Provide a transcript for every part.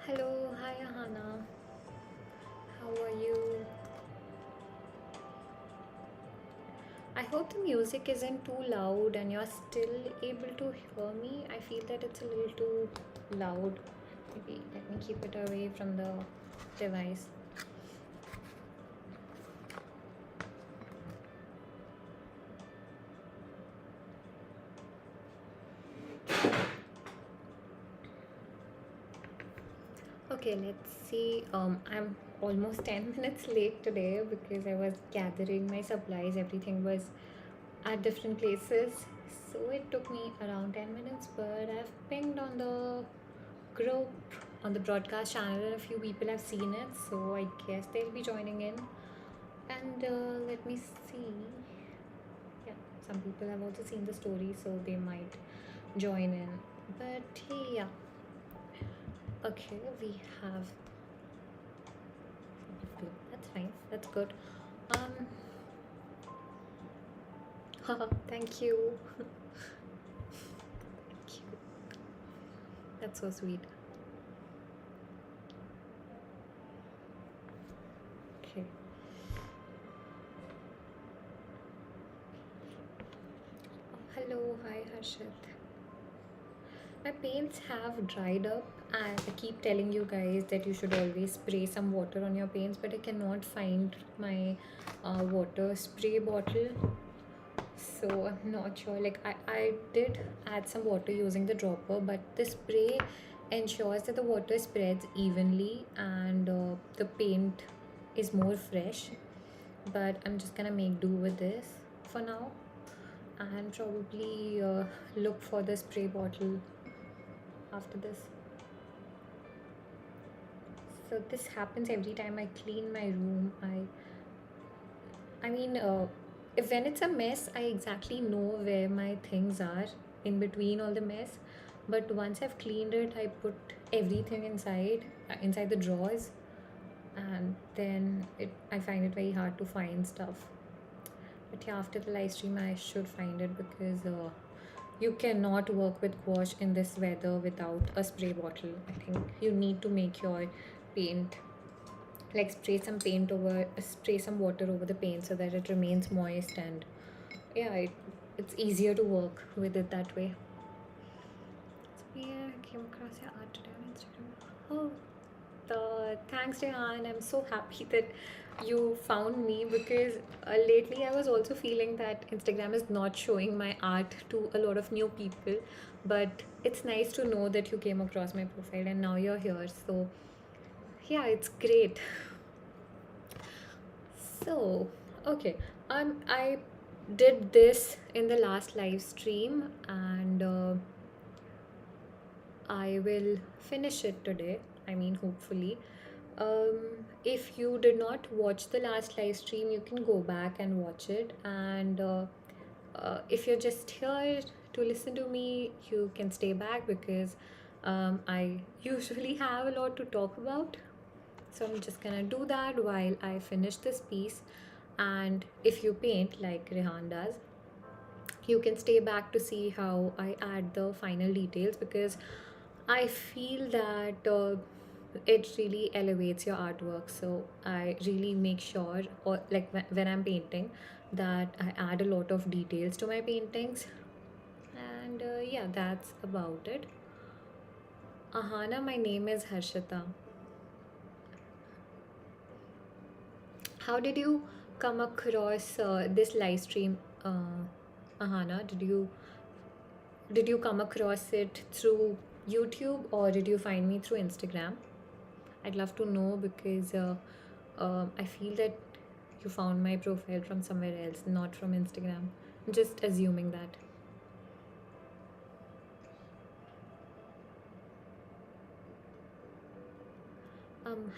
Hello, hi Ahana. How are you? I hope the music isn't too loud and you're still able to hear me. I feel that it's a little too loud. Maybe let me keep it away from the device. Okay, let's see. I'm almost 10 minutes late today because I was gathering my supplies. Everything was at different places. So it took me around 10 minutes, but I've pinged on the group on the broadcast channel and a few people have seen it. So I guess they'll be joining in. And let me see. Yeah, some people have also seen the story, so they might join in. But hey, yeah. Okay, we have people. That's fine. That's good. Um, thank you. Thank you. That's so sweet. Okay. Hello, hi Harshit. My paints have dried up, and I keep telling you guys that you should always spray some water on your paints, but I cannot find my water spray bottle, so I'm not sure. Like, I did add some water using the dropper, but the spray ensures that the water spreads evenly and the paint is more fresh. But I'm just gonna make do with this for now and probably look for the spray bottle after this. So this happens every time I clean my room. I mean, if when it's a mess, I exactly know where my things are in between all the mess. But once I've cleaned it, I put everything inside the drawers, and then I find it very hard to find stuff. But yeah, after the live stream, I should find it because you cannot work with gouache in this weather without a spray bottle. I think you need to make your paint, like spray some water over the paint so that it remains moist, and yeah, it's easier to work with it that way. So yeah, I came across your art today on Instagram. Oh, thanks, Rehan. I'm so happy that you found me because lately I was also feeling that Instagram is not showing my art to a lot of new people. But it's nice to know that you came across my profile and now you're here. So yeah, it's great. So, okay. I did this in the last live stream and I will finish it today. I mean, hopefully. If you did not watch the last live stream, you can go back and watch it. And if you're just here to listen to me, you can stay back because I usually have a lot to talk about. So I'm just gonna do that while I finish this piece. And if you paint like Rehan does, you can stay back to see how I add the final details because I feel that it really elevates your artwork. So I really make sure, or like when I'm painting, that I add a lot of details to my paintings. And yeah, that's about it. Ahana, my name is Harshita. How did you come across this live stream, Ahana? Did you come across it through YouTube or did you find me through Instagram? I'd love to know because I feel that you found my profile from somewhere else, not from Instagram. I'm just assuming that.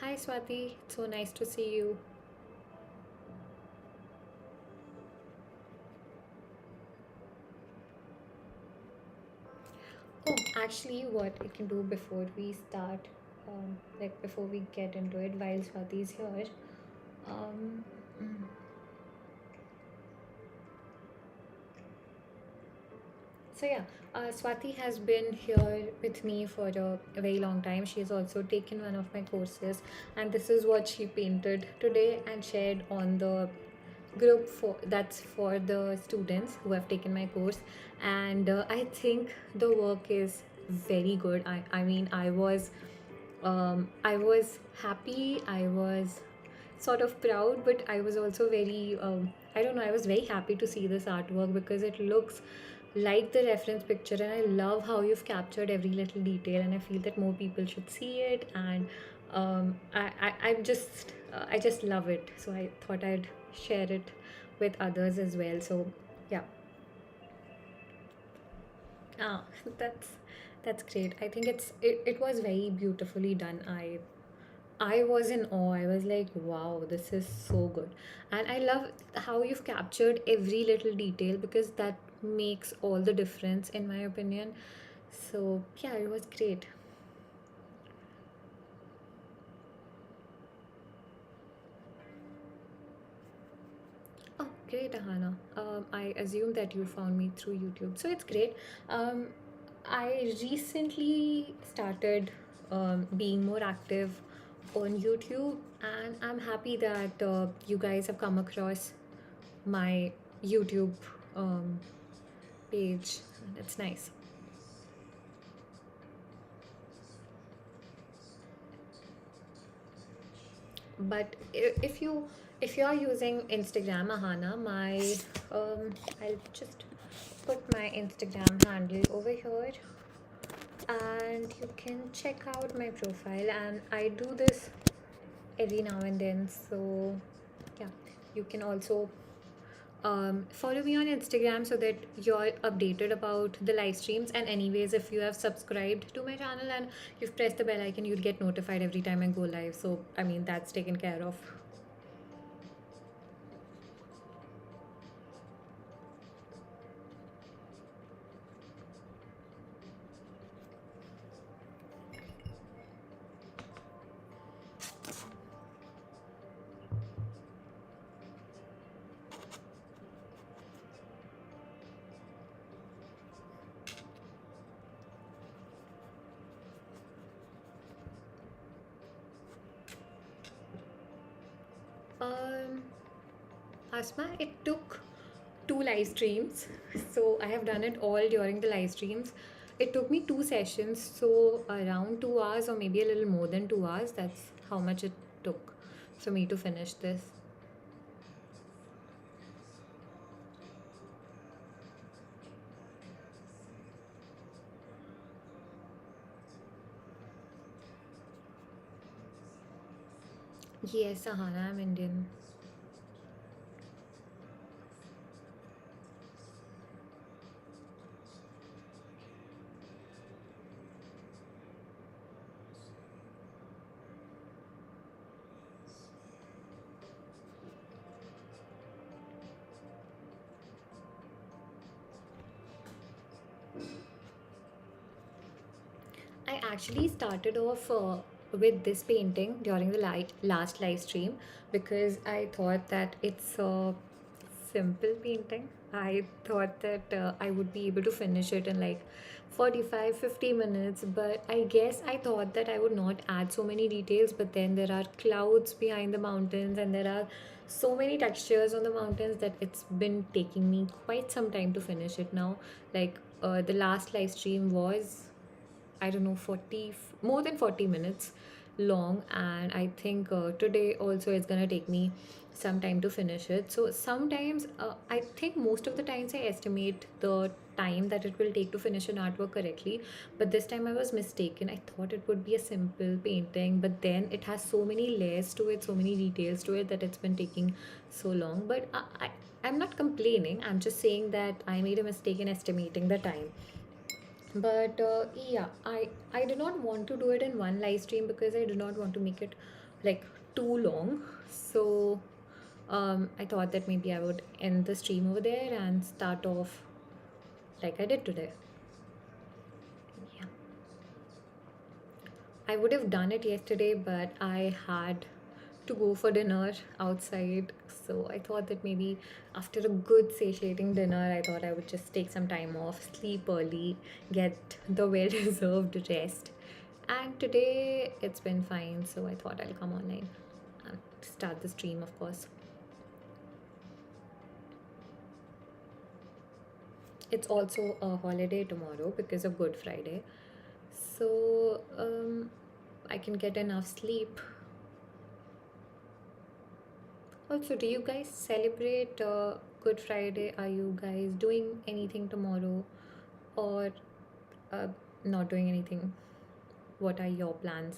Hi Swati, it's so nice to see you. Oh, actually, what I can do before we start, like before we get into it, while Swati is here, um, So yeah, Swati has been here with me for a very long time. She has also taken one of my courses, and this is what she painted today and shared on the group for that's for the students who have taken my course. And I think the work is very good. I mean, I was happy. I was sort of proud, but I was also very, I don't know, I was very happy to see this artwork because it looks like the reference picture, and I love how you've captured every little detail, and I feel that more people should see it. And I just love it. So I thought I'd share it with others as well. So yeah. Ah, that's great. I think it was very beautifully done. I was in awe. I was like, wow, this is so good. And I love how you've captured every little detail because that makes all the difference, in my opinion. So, yeah, it was great. Oh, great, Ahana. I assume that you found me through YouTube. So, it's great. Um, I recently started being more active on YouTube, and I'm happy that you guys have come across my YouTube um, page. That's nice. But if you are using Instagram, Ahana, I'll just put my Instagram handle over here, and you can check out my profile. And I do this every now and then, so yeah, you can also follow me on Instagram so that you're updated about the live streams. And anyways, if you have subscribed to my channel and you've pressed the bell icon, you'll get notified every time I go live. So I mean, that's taken care of. um Asma, it took two live streams. So I have done it all during the live streams. It took me two sessions, so around 2 hours or maybe a little more than 2 hours. That's how much it took for me to finish this. Yes, Sahana, I'm Indian. I actually started off with this painting during the last live stream because I thought that it's a simple painting. I thought that I would be able to finish it in like 45-50 minutes, but I guess I thought that I would not add so many details. But then there are clouds behind the mountains, and there are so many textures on the mountains that it's been taking me quite some time to finish it now. Like the last live stream was, I don't know, 40, more than 40 minutes long. And I think today also it's going to take me some time to finish it. So sometimes, I think most of the times I estimate the time that it will take to finish an artwork correctly. But this time I was mistaken. I thought it would be a simple painting, but then it has so many layers to it, so many details to it that it's been taking so long. But I'm not complaining. I'm just saying that I made a mistake in estimating the time. But yeah, I do not want to do it in one live stream because I do not want to make it like too long. So I thought that maybe I would end the stream over there and start off like I did today. Yeah, I would have done it yesterday, but I had to go for dinner outside. So I thought that maybe after a good satiating dinner, I thought I would just take some time off, sleep early, get the well deserved rest. And today it's been fine, so I thought I'll come online and start the stream, of course. It's also a holiday tomorrow because of Good Friday. So I can get enough sleep. Also, do you guys celebrate Good Friday? Are you guys doing anything tomorrow or uh, not doing anything? What are your plans?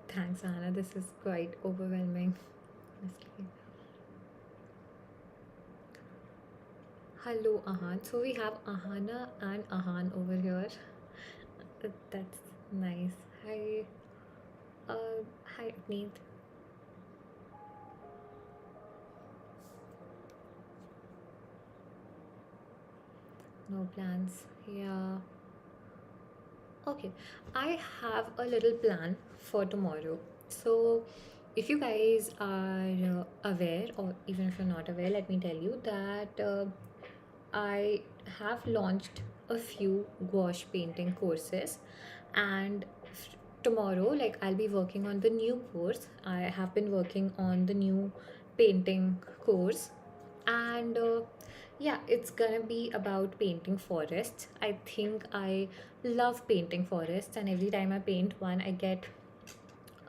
Thanks, Anna. This is quite overwhelming, honestly. Hello, Ahan. So we have Ahana and Ahan over here. That's nice. Hi, hi, Neet. No plans. Yeah. Okay, I have a little plan for tomorrow. So, if you guys are aware, or even if you're not aware, let me tell you that I have launched a few gouache painting courses, and tomorrow, like, I'll be working on the new course. I have been working on the new painting course, and yeah, it's gonna be about painting forests. I think I love painting forests, and every time I paint one, I get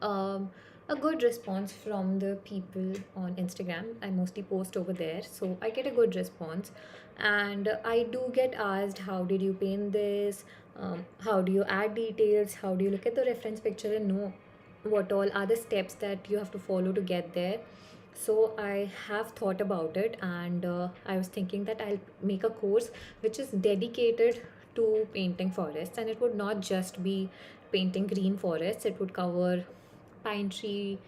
um, a good response from the people on Instagram. I mostly post over there, so I get a good response. And I do get asked, how did you paint this? How do you add details? How do you look at the reference picture and know what all are the steps that you have to follow to get there? So I have thought about it, and I was thinking that I'll make a course which is dedicated to painting forests, and it would not just be painting green forests. It would cover pine tree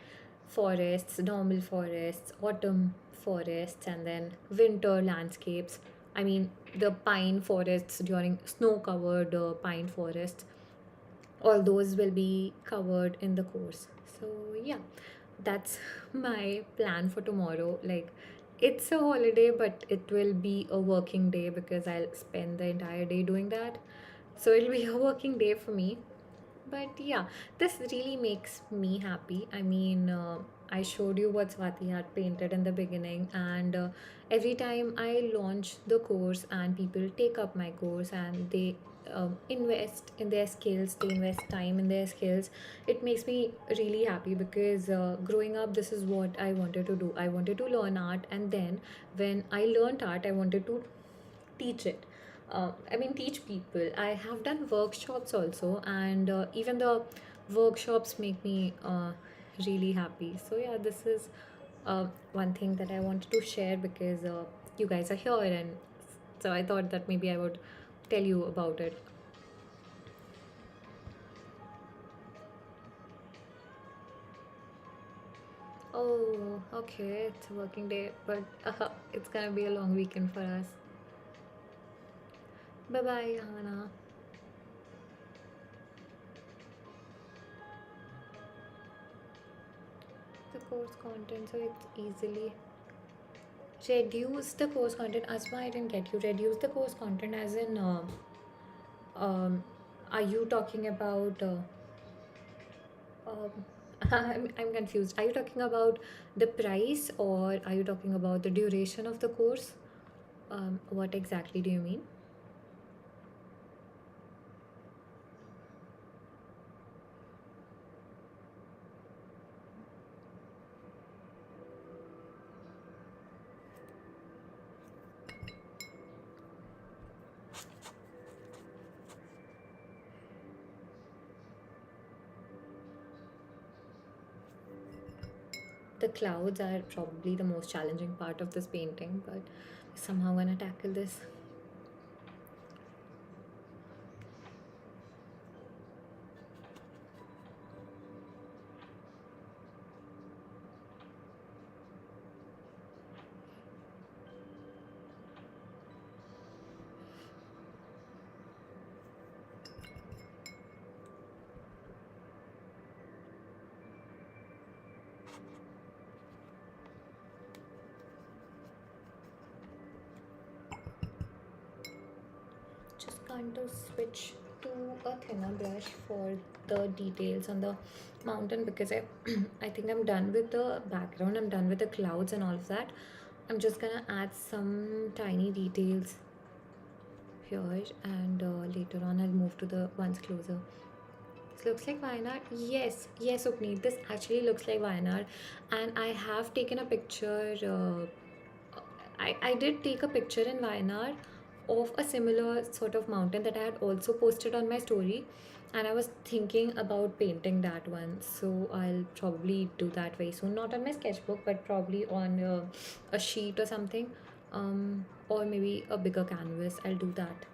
forests, normal forests, autumn forests, and then winter landscapes. I mean, the pine forests during snow covered pine forests, all those will be covered in the course. So, yeah, that's my plan for tomorrow. Like, it's a holiday, but it will be a working day because I'll spend the entire day doing that. So, it'll be a working day for me. But yeah, this really makes me happy. I mean, I showed you what Swati had painted in the beginning, and every time I launch the course and people take up my course and they invest in their skills, they invest time in their skills, it makes me really happy because growing up, this is what I wanted to do. I wanted to learn art, and then when I learned art, I wanted to teach it. I mean, teach people. I have done workshops also, and even the workshops make me really happy. So, yeah, this is one thing that I wanted to share because you guys are here, and so I thought that maybe I would tell you about it. Oh, okay, it's a working day, but it's gonna be a long weekend for us. Bye bye, Hannah. The course content, so it's easily reduce the course content. Asma, I didn't get you. Reduce the course content as in, um, are you talking about? Um, I'm confused. Are you talking about the price or are you talking about the duration of the course? What exactly do you mean? The clouds are probably the most challenging part of this painting, but somehow gonna tackle this. Just going to switch to a thinner brush for the details on the mountain, because I I think I'm done with the background. I'm done with the clouds and all of that. I'm just gonna add some tiny details here, and later on I'll move to the ones closer. This looks like Wayanad. Yes, yes, Upneet. This actually looks like Wayanad, and I have taken a picture. I did take a picture in Wayanad of a similar sort of mountain that I had also posted on my story, and I was thinking about painting that one. So I'll probably do that very soon. Not on my sketchbook, but probably on a sheet or something, or maybe a bigger canvas. I'll do that.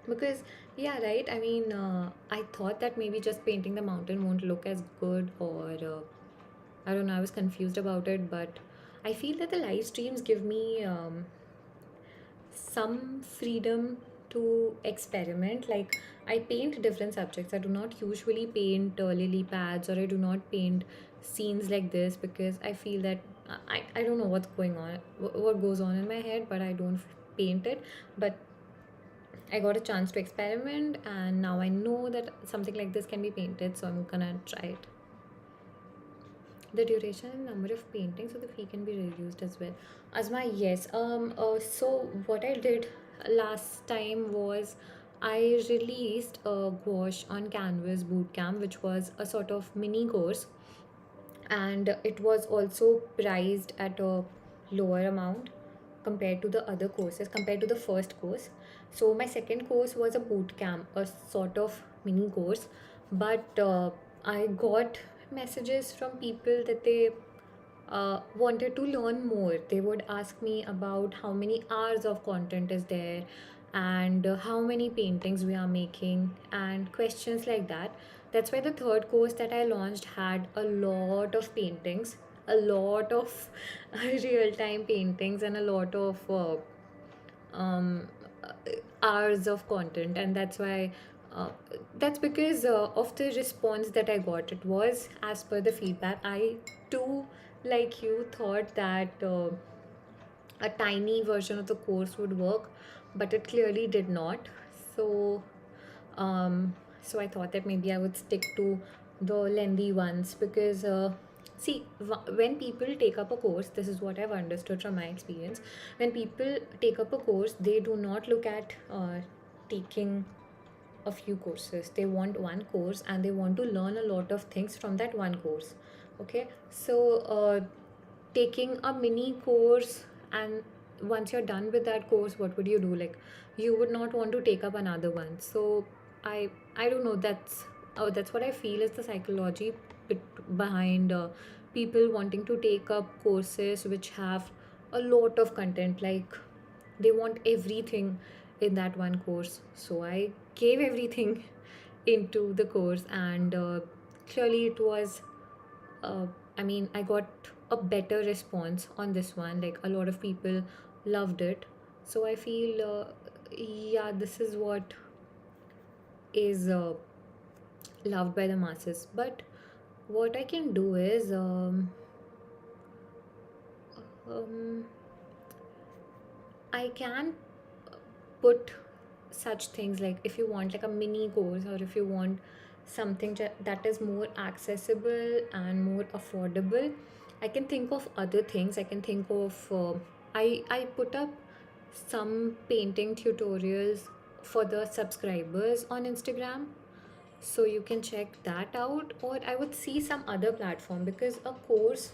Because, yeah, right. I mean, I thought that maybe just painting the mountain won't look as good, or I don't know, I was confused about it. But I feel that the live streams give me some freedom to experiment. Like, I paint different subjects. I do not usually paint lily pads, or I do not paint scenes like this, because I feel that I don't know what's going on, what goes on in my head, but I don't paint it. But I got a chance to experiment, and now I know that something like this can be painted, so I'm gonna try it. The duration and number of paintings so the fee can be reduced as well. Asma, yes. So what I did last time was I released a gouache on canvas bootcamp, which was a sort of mini course, and it was also priced at a lower amount compared to the other courses, compared to the first course. So my second course was a boot camp, a sort of mini course, but I got messages from people that they wanted to learn more. They would ask me about how many hours of content is there, and how many paintings we are making, and questions like that. That's why the third course that I launched had a lot of paintings, a lot of real time paintings, and a lot of um, uh, hours of content. And that's why uh, that's because of the response that I got. It was as per the feedback. I too, like you, thought that a tiny version of the course would work, but it clearly did not. So so I thought that maybe I would stick to the lengthy ones, because see, when people take up a course, this is what I've understood from my experience. When people take up a course, they do not look at taking a few courses. They want one course, and they want to learn a lot of things from that one course. Okay, so taking a mini course, and once you're done with that course, what would you do? Like, you would not want to take up another one. So I don't know, that's what I feel is the psychology behind people wanting to take up courses which have a lot of content. Like, they want everything in that one course. So I gave everything into the course, and clearly it was uh, I mean, I got a better response on this one. Like, a lot of people loved it. So I feel, yeah, this is what is loved by the masses. But what I can do is, um, I can put such things, like if you want like a mini course, or if you want something that is more accessible and more affordable, I can think of other things. I can think of I put up some painting tutorials for the subscribers on Instagram, so you can check that out. Or I would see some other platform, because a course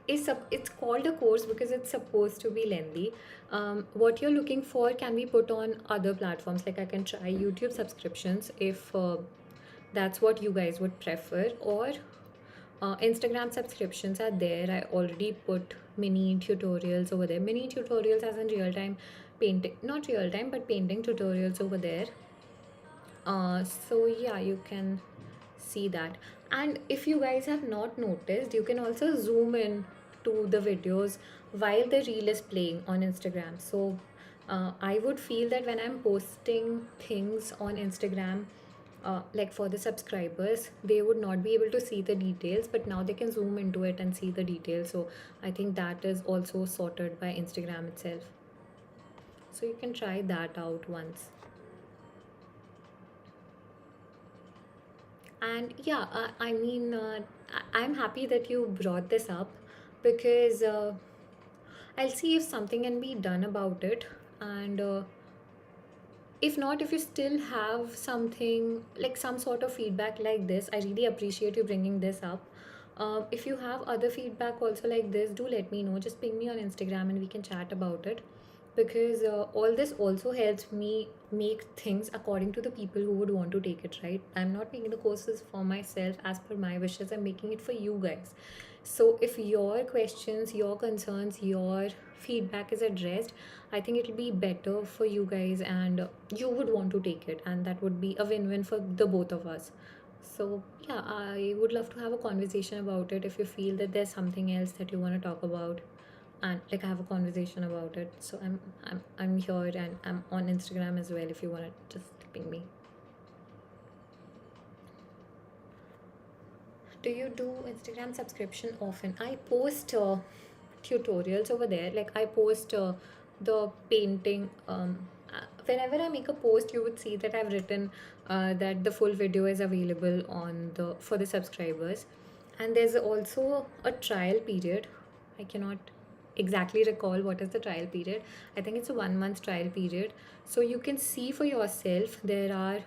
it's called a course because it's supposed to be lengthy. What you're looking for can be put on other platforms. Like, I can try YouTube subscriptions if that's what you guys would prefer, or Instagram subscriptions are there. I already put mini tutorials over there. Mini tutorials as in real time painting, not real time, but painting tutorials over there. So yeah, you can see that. And if you guys have not noticed, you can also zoom in to the videos while the reel is playing on Instagram. So I would feel that when I'm posting things on Instagram, like for the subscribers, they would not be able to see the details, but now they can zoom into it and see the details. So I think that is also sorted by Instagram itself. So you can try that out once. And yeah, I mean, I'm happy that you brought this up because I'll see if something can be done about it. And if not, if you still have something like some sort of feedback like this, I really appreciate you bringing this up. If you have other feedback also like this, do let me know. Just ping me on Instagram and we can chat about it, because all this also helps me make things according to the people who would want to take it, right? I'm not making the courses for myself as per my wishes, I'm making it for you guys. So if your questions, your concerns, your feedback is addressed, I think it'll be better for you guys, and you would want to take it, and that would be a win-win for the both of us. So yeah, I would love to have a conversation about it if you feel that there's something else that you want to talk about, and like have a conversation about it. So I'm here, and I'm on Instagram as well if you want to just ping me. Do you do Instagram subscription often? I post tutorials over there. Like I post the painting. Whenever I make a post, you would see that I've written that the full video is available on the for the subscribers, and there's also a trial period. I cannot exactly recall what is the trial period. I think it's a 1 month trial period, so you can see for yourself. There are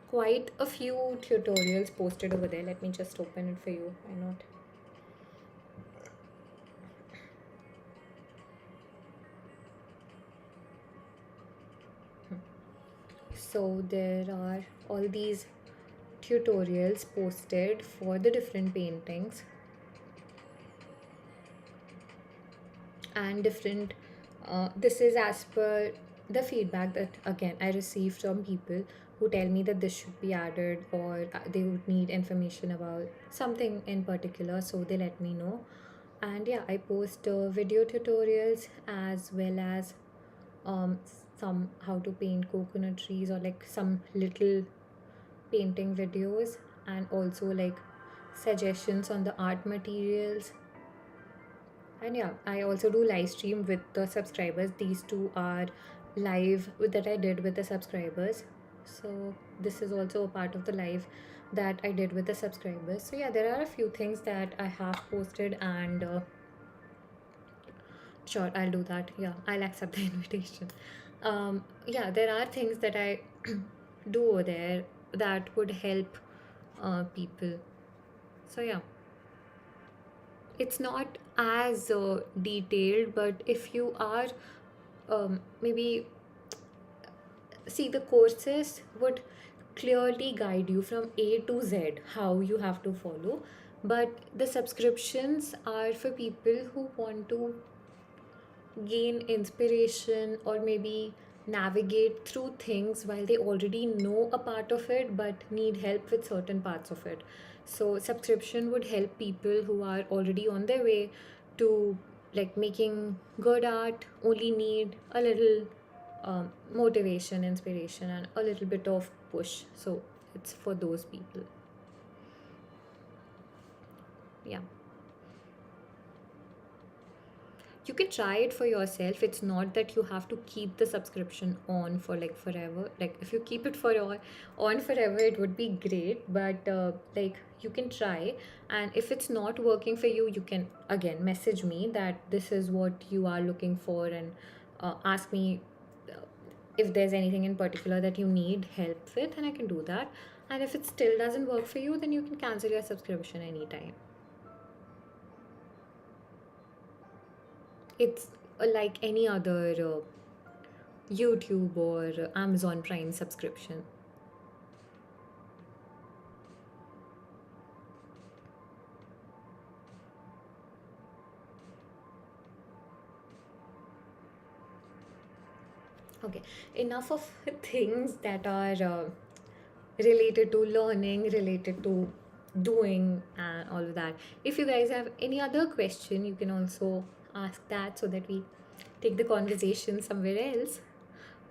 quite a few tutorials posted over there. Let me just open it for you. Why not? So there are all these tutorials posted for the different paintings and different. This is as per the feedback that again I received from people who tell me that this should be added, or they would need information about something in particular, so they let me know. And yeah, I post video tutorials as well as um, some how to paint coconut trees, or like some little painting videos, and also like suggestions on the art materials. And yeah, I also do live stream with the subscribers. These two are live that I did with the subscribers. So this is also a part of the live that I did with the subscribers. So yeah, there are a few things that I have posted, and sure, I'll do that. Yeah, I'll accept the invitation. Yeah, there are things that I do over there that would help people. So yeah, it's not as detailed, but if you are maybe see, the courses would clearly guide you from A to Z how you have to follow, but the subscriptions are for people who want to gain inspiration, or maybe navigate through things while they already know a part of it but need help with certain parts of it. So subscription would help people who are already on their way to like making good art, only need a little motivation, inspiration, and a little bit of push. So it's for those people. Yeah. You can try it for yourself. It's not that you have to keep the subscription on for like forever. Like if you keep it for on forever, it would be great, but like you can try. And if it's not working for you, you can again message me that this is what you are looking for, and ask me uh, if there's anything in particular that you need help with, and I can do that. And if it still doesn't work for you, then you can cancel your subscription anytime. It's like any other YouTube or Amazon Prime subscription. Okay, enough of things that are related to learning, related to doing, and all of that. If you guys have any other question, you can also ask that so that we take the conversation somewhere else.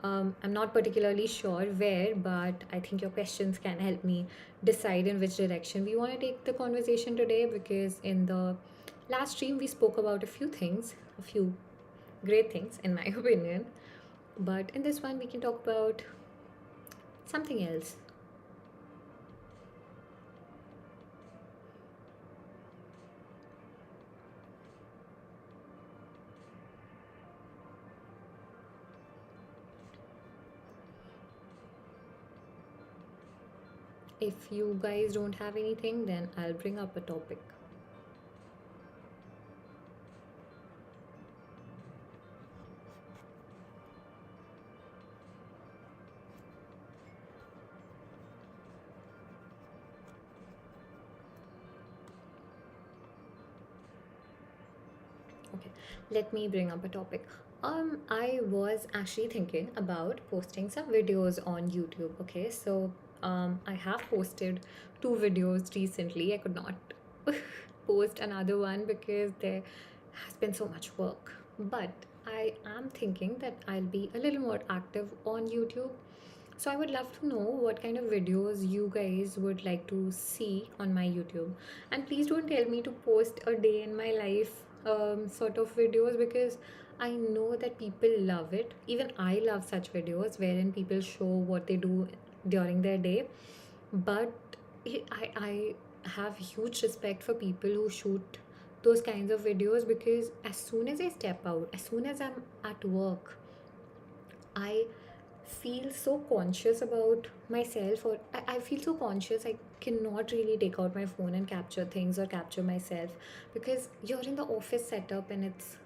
I'm not particularly sure where, but I think your questions can help me decide in which direction we want to take the conversation today. Because in the last stream, we spoke about a few things, a few great things, in my opinion. But in this one, we can talk about something else. If you guys don't have anything, then I'll bring up a topic. Okay, let me bring up a topic. I was actually thinking about posting some videos on YouTube. Okay, so I have posted two videos recently. I could not post another one because there has been so much work. But I am thinking that I'll be a little more active on YouTube. So I would love to know what kind of videos you guys would like to see on my YouTube. And please don't tell me to post a day in my life sort of videos, because I know that people love it. Even I love such videos wherein people show what they do during their day. But I have huge respect for people who shoot those kinds of videos, because as soon as I step out, as soon as I'm at work, I feel so conscious about myself, or I feel so conscious I cannot really take out my phone and capture things or capture myself, because you're in the office setup and it's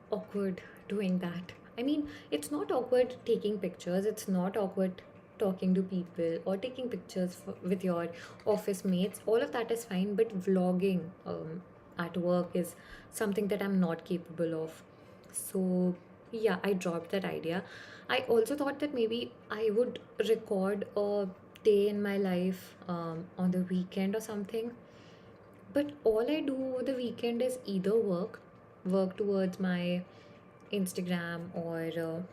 awkward doing that. I mean, it's not awkward taking pictures, it's not awkward talking to people or taking pictures with your office mates. All of that is fine, but vlogging at work is something that I'm not capable of. So, yeah, I dropped that idea. I also thought that maybe I would record a day in my life on the weekend or something, but all I do over the weekend is either work towards my Instagram or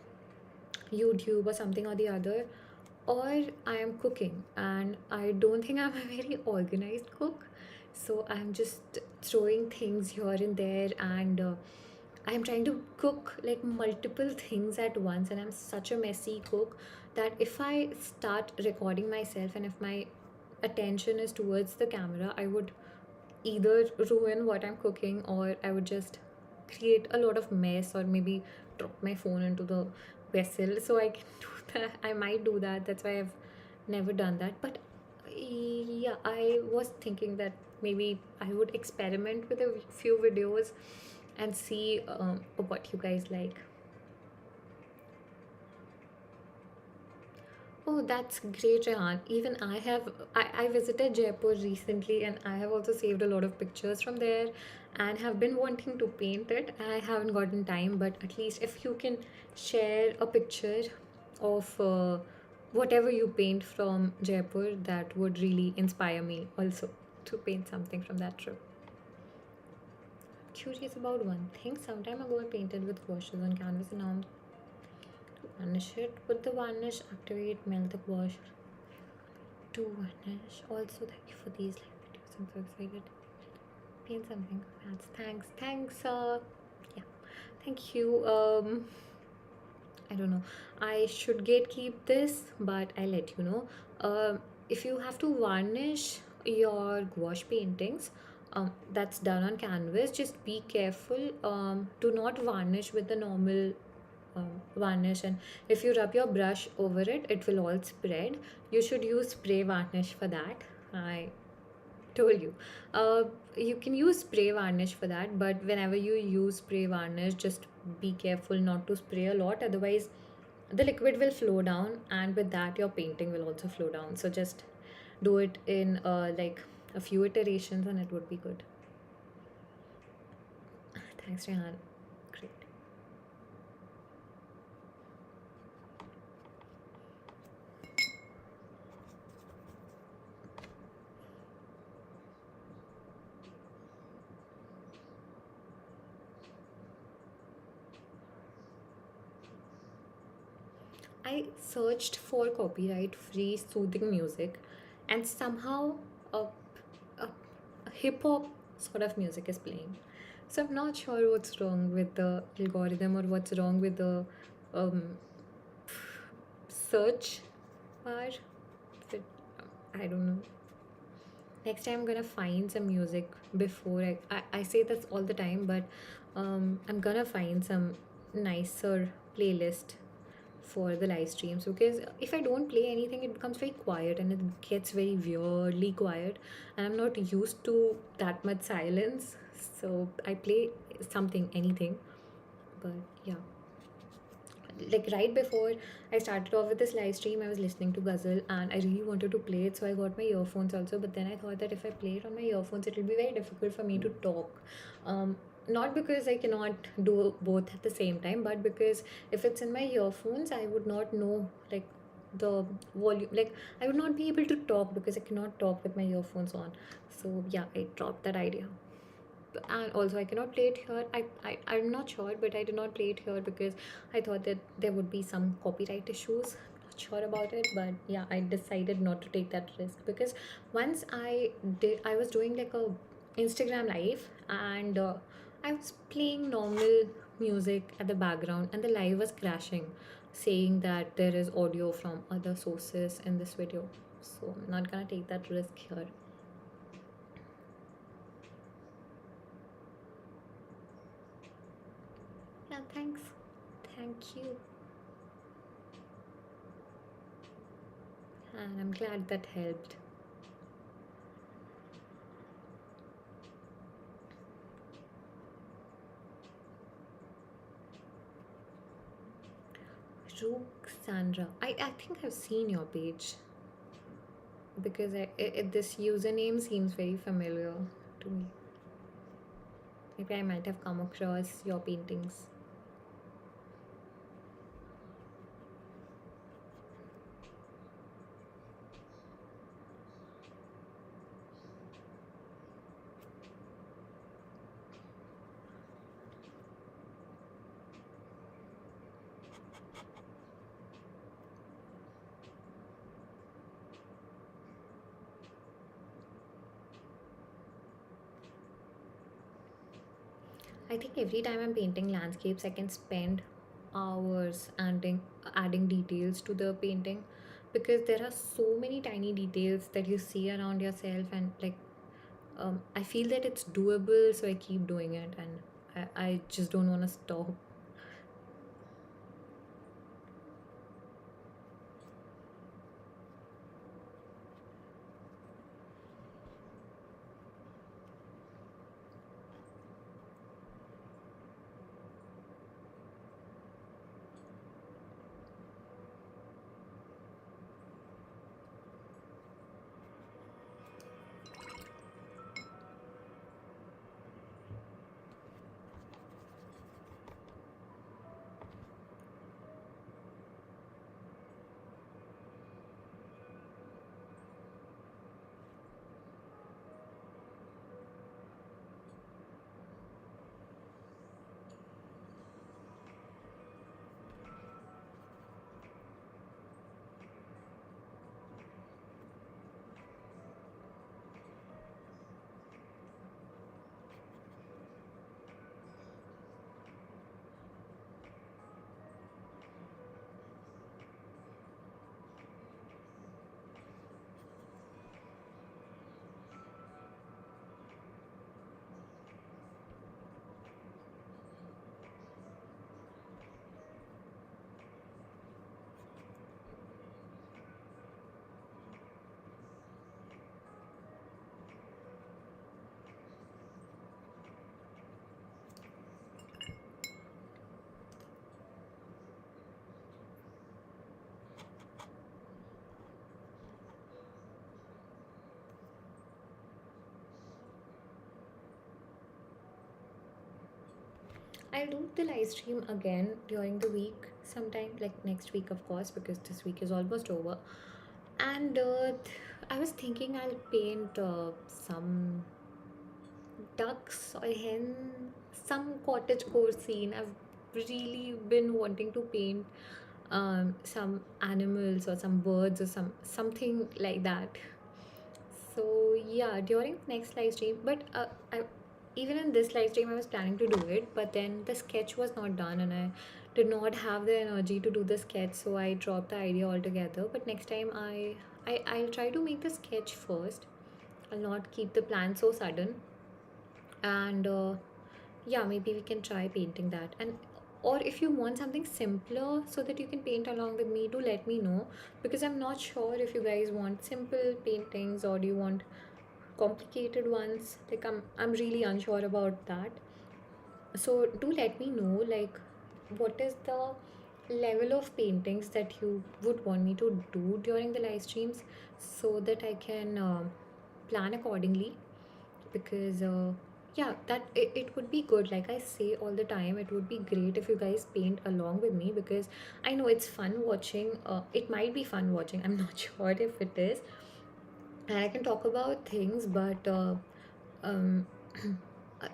YouTube or something or the other, or I am cooking. And I don't think I'm a very organized cook. So I'm just throwing things here and there, and I'm trying to cook like multiple things at once. And I'm such a messy cook that if I start recording myself and if my attention is towards the camera, I would either ruin what I'm cooking, or I would just create a lot of mess, or maybe drop my phone into the vessel. So I can do that. I might do that. That's why I've never done that. But yeah, I was thinking that maybe I would experiment with a few videos and see what you guys like. Oh, that's great, Rehan. Even I visited Jaipur recently, and I have also saved a lot of pictures from there and have been wanting to paint it. I haven't gotten time, but at least if you can share a picture of whatever you paint from Jaipur, that would really inspire me also to paint something from that trip. Curious about one thing. Some time ago, I painted with gouaches on canvas, and now I'm to varnish it. Put the varnish, activate, melt the gouache to varnish. Also, thank you for these live videos. I'm so excited. Paint something. Thanks. Yeah, thank you. I don't know. I should gatekeep this, but I'll let you know. If you have to varnish your gouache paintings, that's done on canvas. Just be careful. Do not varnish with the normal varnish, and if you rub your brush over it, it will all spread. You should use spray varnish for that. I told you. You can use spray varnish for that, but whenever you use spray varnish, just be careful not to spray a lot, otherwise the liquid will flow down, and with that your painting will also flow down. So just do it in like a few iterations and it would be good. Thanks, Rehan. Great. I searched for copyright free soothing music, and somehow a, a, a hip hop sort of music is playing. So I'm not sure what's wrong with the algorithm or what's wrong with the um, search bar. But I don't know. Next time I'm gonna find some music before I say this all the time, but I'm gonna find some nicer playlist for the live streams, because if I don't play anything, it becomes very quiet and it gets very weirdly quiet, and I'm not used to that much silence. So I play something, anything, but yeah. Like right before I started off with this live stream, I was listening to Ghazal and I really wanted to play it, so I got my earphones also. But then I thought that if I play it on my earphones, it will be very difficult for me to talk. Not because I cannot do both at the same time, but because if it's in my earphones, I would not know like the volume. Like I would not be able to talk because I cannot talk with my earphones on. So yeah, I dropped that idea. And also I cannot play it here. I'm not sure, but I did not play it here because I thought that there would be some copyright issues. I'm not sure about it, but yeah, I decided not to take that risk because once I was doing like a Instagram live, and I was playing normal music at the background and the live was crashing, saying that there is audio from other sources in this video. So I'm not gonna take that risk here. Yeah, thanks. Thank you. And I'm glad that helped. Rook Sandra. I think I've seen your page because this username seems very familiar to me. Maybe I might have come across your paintings. I think every time I'm painting landscapes, I can spend hours adding details to the painting because there are so many tiny details that you see around yourself, and like I feel that it's doable, so I keep doing it, and I just don't want to stop. I'll do the live stream again during the week sometime, like next week, of course, because this week is almost over. And I was thinking I'll paint some ducks or hen, some cottage core scene. I've really been wanting to paint some animals or some birds or something like that. So yeah, during the next live stream, but even in this live stream, I was planning to do it, but then the sketch was not done, and I did not have the energy to do the sketch, so I dropped the idea altogether. But next time, I'll try to make the sketch first. I'll not keep the plan so sudden, and yeah, maybe we can try painting that. And or if you want something simpler so that you can paint along with me, do let me know, because I'm not sure if you guys want simple paintings or do you want complicated ones. Like I'm really unsure about that. So do let me know, like, what is the level of paintings that you would want me to do during the live streams, so that I can plan accordingly. Because yeah, it would be good. Like I say all the time, it would be great if you guys paint along with me, because I know it's fun watching. It might be fun watching, I'm not sure if it is. And I can talk about things, but um,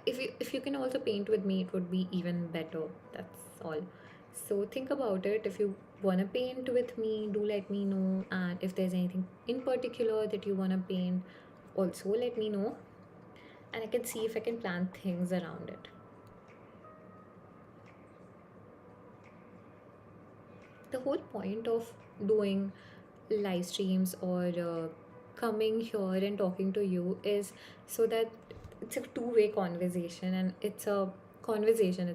if you can also paint with me, it would be even better. That's all. So think about it. If you wanna paint with me, do let me know. And if there's anything in particular that you wanna paint, also let me know, and I can see if I can plan things around it. The whole point of doing live streams or coming here and talking to you is so that it's a two-way conversation, and it's a conversation.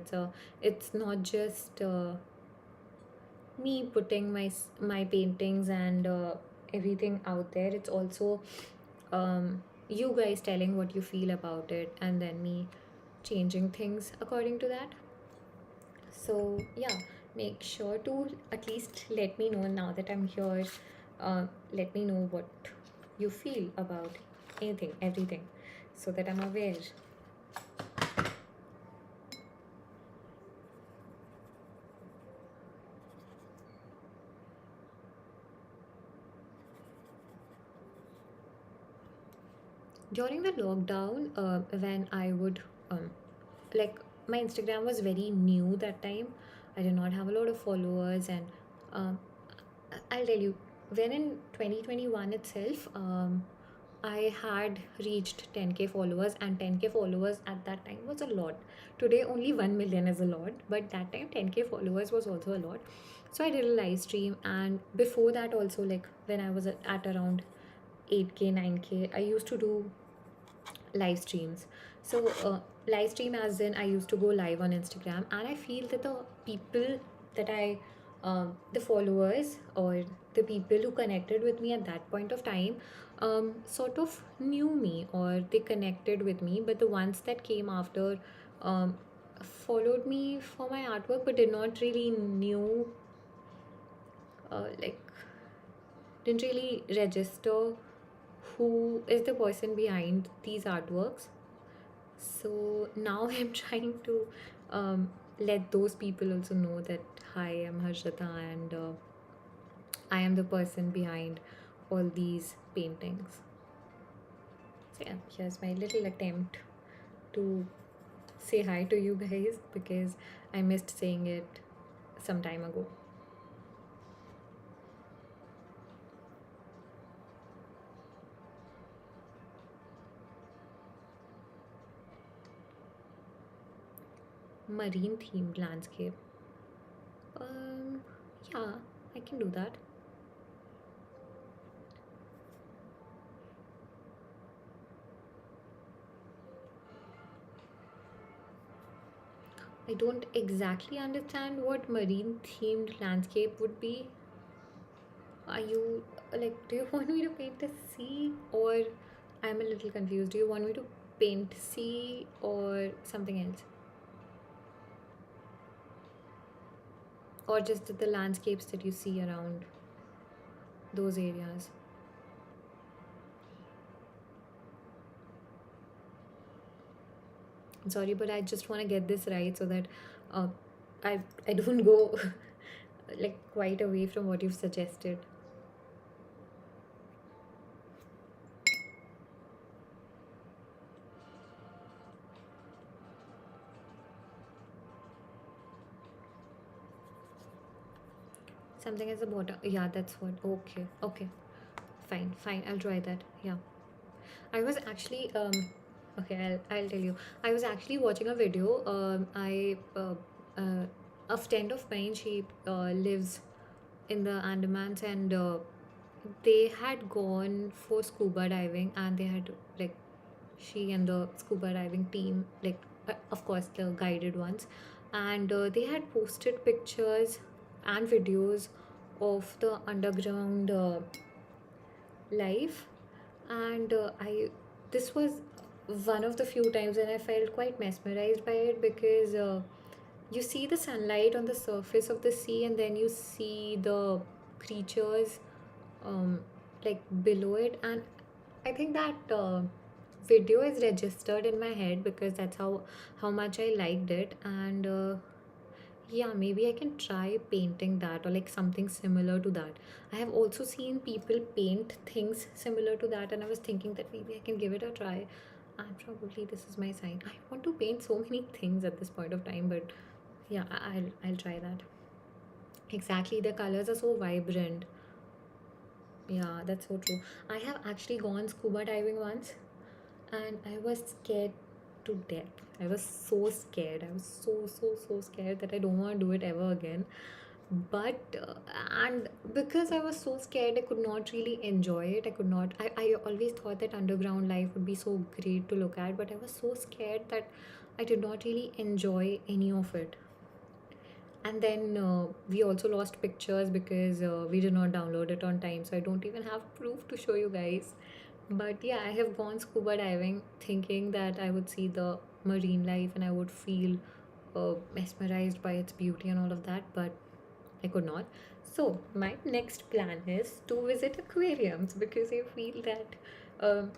It's not just me putting my paintings and everything out there. It's also you guys telling what you feel about it, and then me changing things according to that. So yeah, make sure to at least let me know now that I'm here. Let me know what you feel about anything, everything, so that I'm aware. During the lockdown, when I would like, my Instagram was very new that time. I did not have a lot of followers, and um, I'll tell you, when in 2021 itself, I had reached 10k followers, and 10k followers at that time was a lot. Today, only 1 million is a lot, but that time, 10k followers was also a lot. So, I did a live stream, and before that, also, like when I was at around 8k, 9k, I used to do live streams. So, live stream as in I used to go live on Instagram, and I feel that the people that the followers or the people who connected with me at that point of time, sort of knew me, or they connected with me. But the ones that came after, um, followed me for my artwork, but did not really knew, like, didn't really register who is the person behind these artworks. So now I'm trying to let those people also know that hi, I'm Harshita, and I am the person behind all these paintings. So yeah, here's my little attempt to say hi to you guys, because I missed saying it some time ago. Marine themed landscape. Um, yeah, I can do that. I don't exactly understand what marine themed landscape would be. Are you, like, do you want me to paint the sea, or I'm a little confused. Do you want me to paint sea or something else? Or just the landscapes that you see around those areas? Sorry, but I just want to get this right so that uh, I don't go like quite away from what you've suggested. Something as a bottom. Yeah, that's what. Okay, okay, fine, fine. I'll try that. Yeah. I was actually okay, I'll tell you. I was actually watching a video. Uh, a friend of mine, she lives in the Andamans, and they had gone for scuba diving, and they had like she and the scuba diving team, like of course the guided ones, and they had posted pictures and videos of the underground life, and I this was one of the few times when I felt quite mesmerized by it, because you see the sunlight on the surface of the sea, and then you see the creatures um, like below it, and I think that video is registered in my head because that's how much I liked it, and yeah, maybe I can try painting that or like something similar to that. I have also seen people paint things similar to that, and I was thinking that maybe I can give it a try. And probably this is my sign. I want to paint so many things at this point of time, but yeah, I'll try that. Exactly, the colors are so vibrant. Yeah, that's so true. I have actually gone scuba diving once, and I was scared to death. I was so scared. I was so scared that I don't want to do it ever again. But and because I was so scared, I could not really enjoy it. I could not. I always thought that underground life would be so great to look at, but I was so scared that I did not really enjoy any of it. And then we also lost pictures because we did not download it on time, so I don't even have proof to show you guys. But yeah, I have gone scuba diving thinking that I would see the marine life and I would feel mesmerized by its beauty and all of that, but I could not. So my next plan is to visit aquariums, because I feel that um,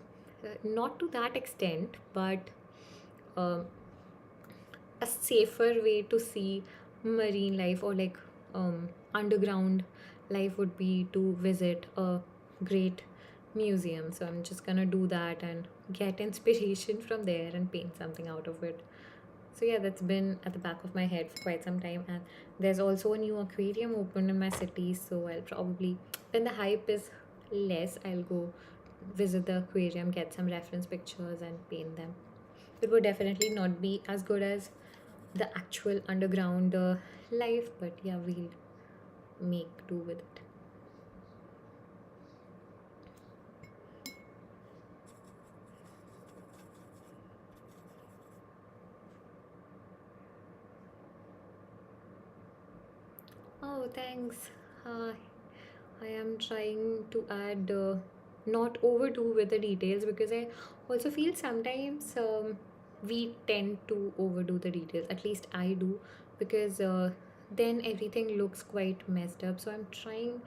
not to that extent, but um a safer way to see marine life, or like underground life, would be to visit a great museum. So I'm just gonna do that and get inspiration from there and paint something out of it. So yeah, that's been at the back of my head for quite some time, and there's also a new aquarium opened in my city, so I'll probably, when the hype is less, I'll go visit the aquarium, get some reference pictures and paint them. It would definitely not be as good as the actual underground life, but yeah, we'll make do with it. Oh, thanks. uh, I am trying to add not overdo with the details, because I also feel sometimes we tend to overdo the details, at least I do, because then everything looks quite messed up. So I'm trying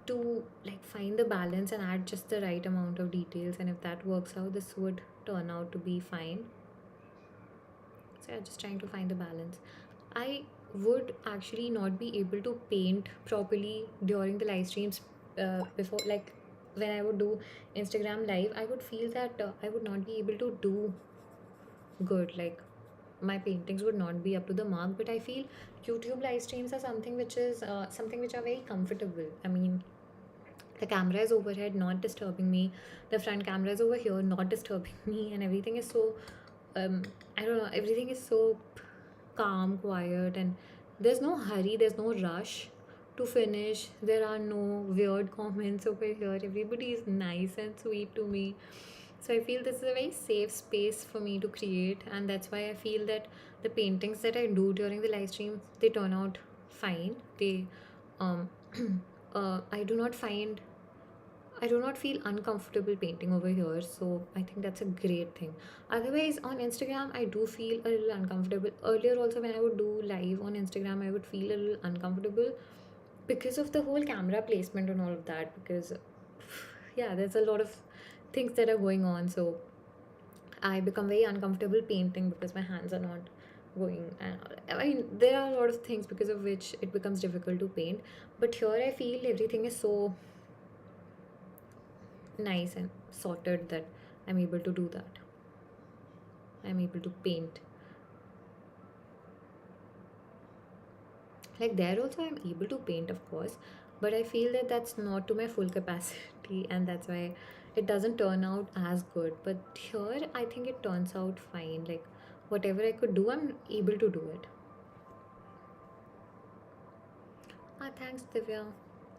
to like find the balance and add just the right amount of details, and if that works out, this would turn out to be fine. So yeah, just trying to find the balance. I would actually not be able to paint properly during the live streams, before, like when I would do Instagram live, I would feel that I would not be able to do good. Like my paintings would not be up to the mark. But I feel YouTube live streams are something which is something which are very comfortable. I mean, the camera is overhead, not disturbing me. The front camera is over here, not disturbing me, and everything is so um I don't know, everything is so calm, quiet, and there's no hurry, there's no rush to finish. There are no weird comments over here. Everybody is nice and sweet to me. So I feel this is a very safe space for me to create, and that's why I feel that the paintings that I do during the live streams, they turn out fine. They um I do not find I do not feel uncomfortable painting over here, so I think that's a great thing. Otherwise, on Instagram, I do feel a little uncomfortable. Earlier, also, when I would do live on Instagram, I would feel a little uncomfortable because of the whole camera placement and all of that. Because, yeah, there's a lot of things that are going on, so I become very uncomfortable painting because my hands are not going. And I mean, there are a lot of things because of which it becomes difficult to paint. But here, I feel everything is so nice and sorted that I'm able to do that. I'm able to paint. Like there also I'm able to paint, of course, but I feel that that's not to my full capacity, and that's why it doesn't turn out as good. But here I think it turns out fine. Like whatever I could do, I'm able to do it. Ah, thanks, Divya.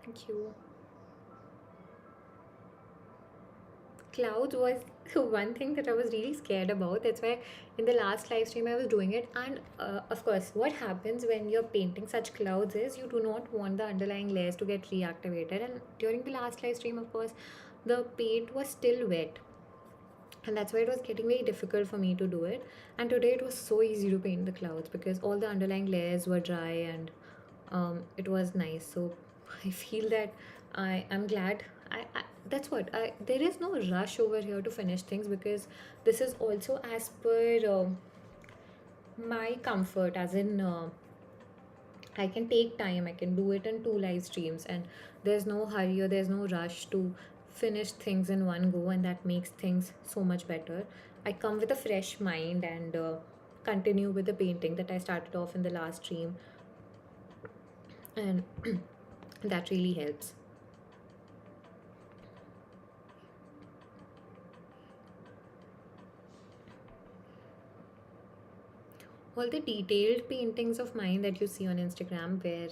Thank you. Clouds was one thing that I was really scared about. That's why in the last live stream I was doing it. And of course, what happens when you're painting such clouds is you do not want the underlying layers to get reactivated. And during the last live stream, of course, the paint was still wet. And that's why it was getting very difficult for me to do it. And today it was so easy to paint the clouds because all the underlying layers were dry, and it was nice. So I feel that I am glad. That's what there is no rush over here to finish things, because this is also as per my comfort, as in I can take time, I can do it in two live streams, and there's no hurry or there's no rush to finish things in one go, and that makes things so much better. I come with a fresh mind and continue with the painting that I started off in the last stream, and that really helps. All the detailed paintings of mine that you see on Instagram, where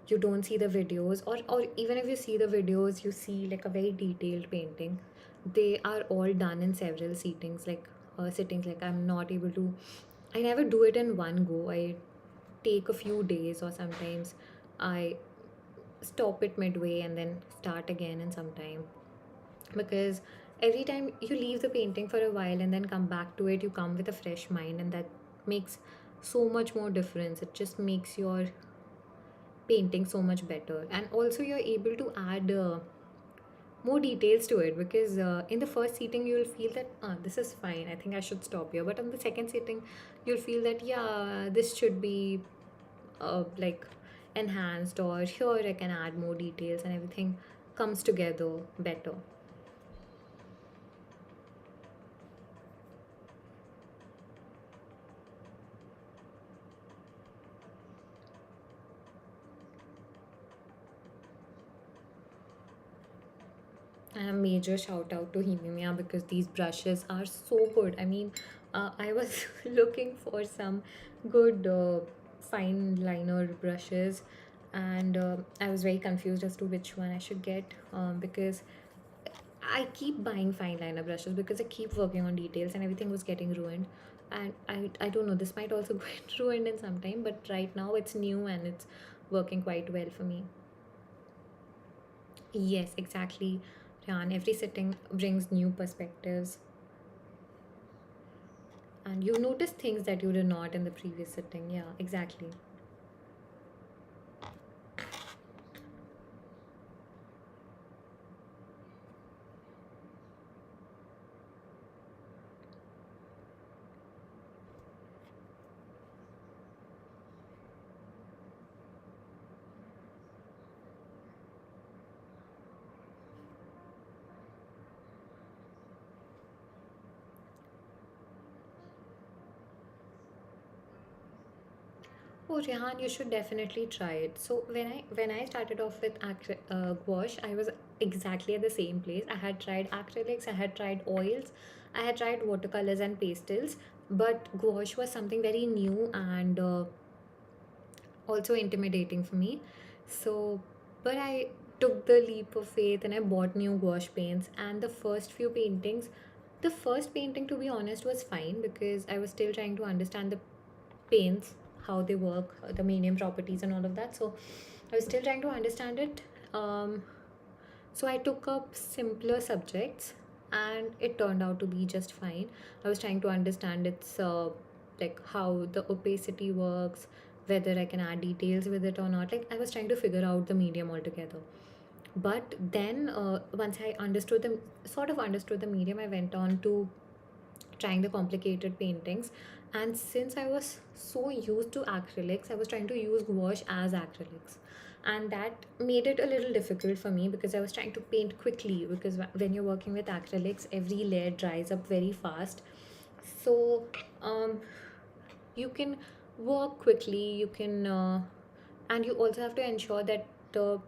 you don't see the videos, or even if you see the videos, you see like a very detailed painting. They are all done in several sittings. Like I'm not able to, I never do it in one go. I take a few days, or sometimes I stop it midway and then start again in some time, because every time you leave the painting for a while and then come back to it, you come with a fresh mind, and that makes so much more difference. It just makes your painting so much better, and also you're able to add more details to it, because in the first sitting you'll feel that this is fine, I think I should stop here, but on the second sitting you'll feel that yeah, this should be like enhanced, or here I can add more details, and everything comes together better. And a major shout out to Himimia, because these brushes are so good. I mean, I was looking for some good fine liner brushes, and I was very confused as to which one I should get, because I keep buying fine liner brushes because I keep working on details and everything was getting ruined. And I don't know, this might also get ruined in some time, but right now it's new and it's working quite well for me. Yes, exactly. Ryan, every sitting brings new perspectives, and you notice things that you did not in the previous sitting. Yeah, exactly. Oh, Rehan, you should definitely try it. So when I started off with gouache, I was exactly at the same place. I had tried acrylics, I had tried oils, I had tried watercolors and pastels, but gouache was something very new and also intimidating for me. So, but I took the leap of faith and I bought new gouache paints. And the first painting, to be honest, was fine because I was still trying to understand the paints, how they work, the medium properties, and all of that. So, I was still trying to understand it. Um, so I took up simpler subjects, and it turned out to be just fine. I was trying to understand its like how the opacity works, whether I can add details with it or not. Like I was trying to figure out the medium altogether. But then once I understood the sort of understood the medium, I went on to trying the complicated paintings. And since I was so used to acrylics, I was trying to use gouache as acrylics. And that made it a little difficult for me because I was trying to paint quickly. Because when you're working with acrylics, every layer dries up very fast. So um, you can work quickly, you can And you also have to ensure that the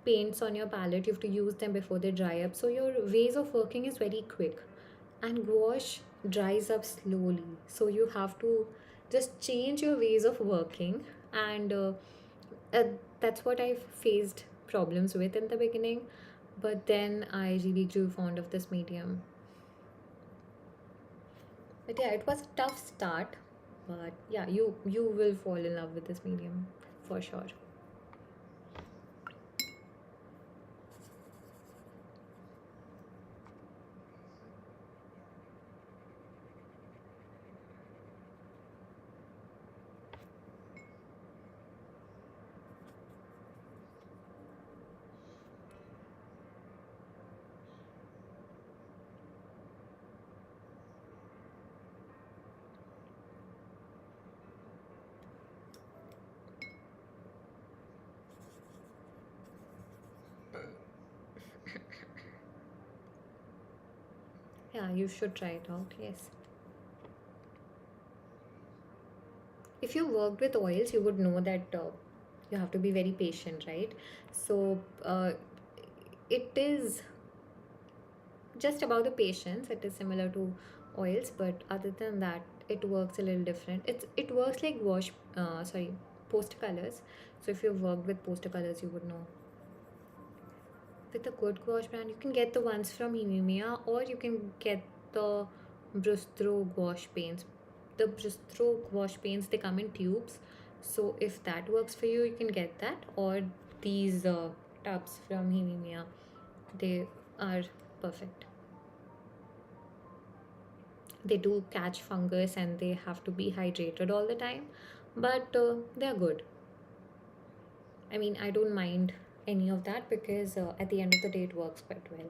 paints on your palette, you have to use them before they dry up, so your ways of working is very quick. And gouache dries up slowly, so you have to just change your ways of working. And uh, that's what I faced problems with in the beginning, but then I really grew fond of this medium. But yeah, it was a tough start, but yeah, you will fall in love with this medium for sure. Yeah, you should try it out. Yes. If you worked with oils, you would know that you have to be very patient, right? So it is just about the patience. It is similar to oils, but other than that, it works a little different. It works like poster colors. So if you've worked with poster colors, you would know. With a good gouache brand, you can get the ones from Himimia, or you can get the Brustro gouache paints. The Brustro gouache paints, they come in tubes. So if that works for you, you can get that, or these tubs from Himimia. They are perfect. They do catch fungus and they have to be hydrated all the time, but they're good. I mean, I don't mind any of that because at the end of the day, it works quite well.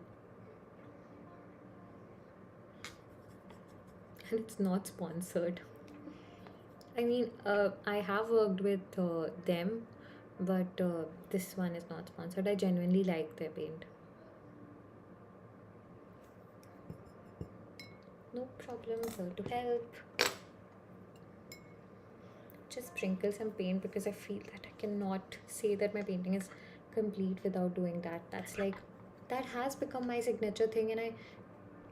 And it's not sponsored. I mean, I have worked with them, but this one is not sponsored. I genuinely like their paint. No problem, here to help. Just sprinkle some paint because I feel that I cannot say that my painting is complete without doing that. That's like, that has become my signature thing, and I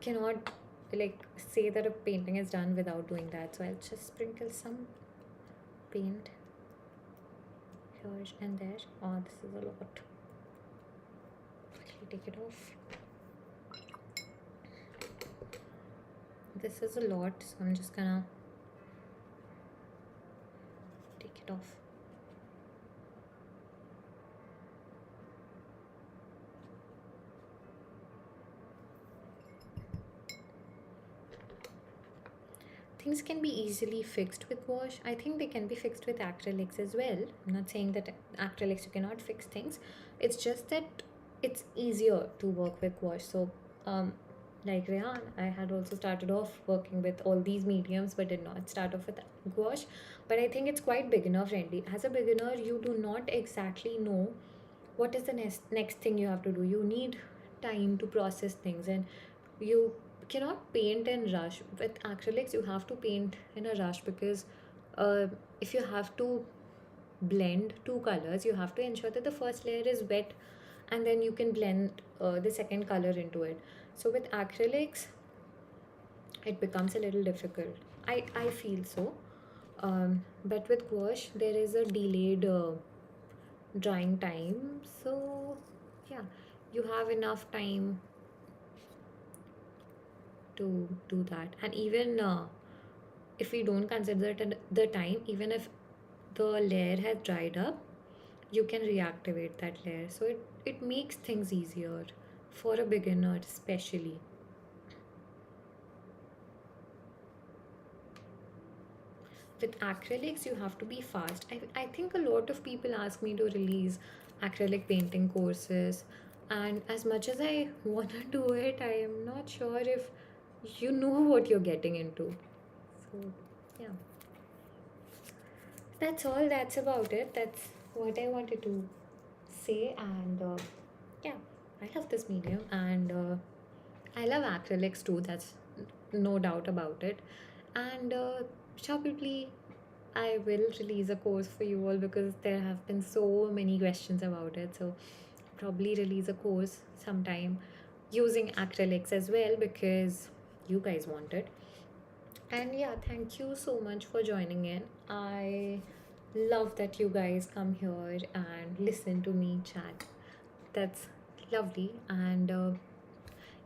cannot like say that a painting is done without doing that. So I'll just sprinkle some paint here and there. Oh, this is a lot. Quickly take it off. This is a lot, so I'm just gonna take it off. Things can be easily fixed with wash. I think they can be fixed with acrylics as well. I'm not saying that acrylics you cannot fix things. It's just that it's easier to work with wash. So, um, like Rehan, I had also started off working with all these mediums, but did not start off with gouache. But I think it's quite beginner friendly. As a beginner, you do not exactly know what is the next thing you have to do. You need time to process things, and you cannot paint and rush. With acrylics, you have to paint in a rush because uh, if you have to blend two colors, you have to ensure that the first layer is wet, and then you can blend the second color into it. So with acrylics, it becomes a little difficult. I feel so. But with gouache, there is a delayed drying time. So yeah, you have enough time to do that. And even if we don't consider it the time, even if the layer has dried up, you can reactivate that layer. So it makes things easier for a beginner, especially. With acrylics, you have to be fast. I think a lot of people ask me to release acrylic painting courses, and as much as I want to do it, I am not sure if you know what you're getting into. So yeah, that's all. That's about it. That's what I wanted to say. And yeah, I love this medium, and I love acrylics too. That's no doubt about it. And probably I will release a course for you all because there have been so many questions about it. So probably release a course sometime using acrylics as well because you guys want it. And yeah, thank you so much for joining in. I love that you guys come here and listen to me chat. That's lovely. And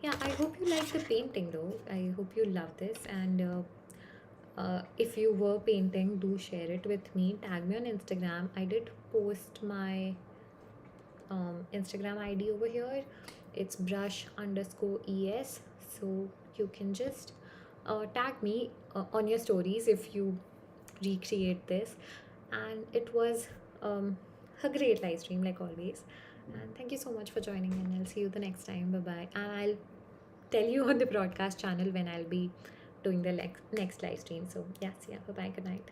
yeah, I hope you like the painting though. I hope you love this. And if you were painting, do share it with me. Tag me on Instagram. I did post my Instagram ID over here. It's brush underscore es. So you can just tag me on your stories if you recreate this. And it was a great live stream, like always. And thank you so much for joining in. I'll see you the next time. Bye bye. And I'll tell you on the broadcast channel when I'll be doing the next live stream. So, yes, yeah. Bye bye. Good night.